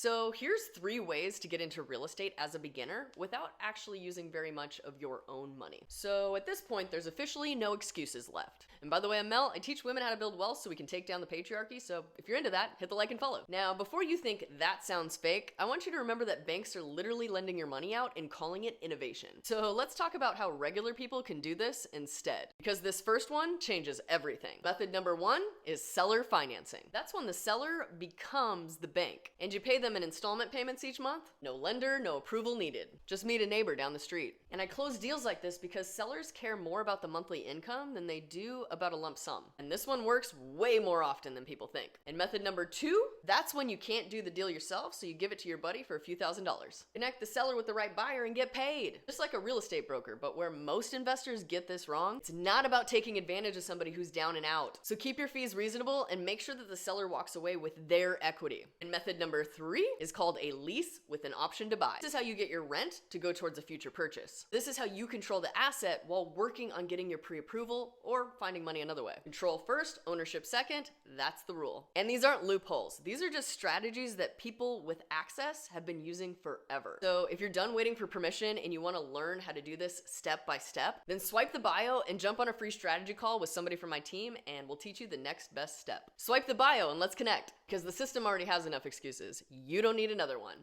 So here's 3 ways to get into real estate as a beginner without actually using very much of your own money. So at this point, there's officially no excuses left. And by the way, I'm Mel. I teach women how to build wealth so we can take down the patriarchy. So if you're into that, hit the like and follow. Now, before you think that sounds fake, I want you to remember that banks are literally lending your money out and calling it innovation. So let's talk about how regular people can do this instead. Because this first one changes everything. Method number 1 is seller financing. That's when the seller becomes the bank and you pay them in installment payments each month. No lender, no approval needed. Just meet a neighbor down the street. And I close deals like this because sellers care more about the monthly income than they do about a lump sum. And this one works way more often than people think. And method number 2, that's when you can't do the deal yourself, so you give it to your buddy for a few $1,000s. Connect the seller with the right buyer and get paid. Just like a real estate broker, but where most investors get this wrong, it's not about taking advantage of somebody who's down and out. So keep your fees reasonable and make sure that the seller walks away with their equity. And method number 3 is called a lease with an option to buy. This is how you get your rent to go towards a future purchase. This is how you control the asset while working on getting your pre-approval or finding money another way. Control first, ownership second, that's the rule. And these aren't loopholes. These are just strategies that people with access have been using forever. So if you're done waiting for permission and you want to learn how to do this step by step, then swipe the bio and jump on a free strategy call with somebody from my team and we'll teach you the next best step. Swipe the bio and let's connect, because the system already has enough excuses. You don't need another one.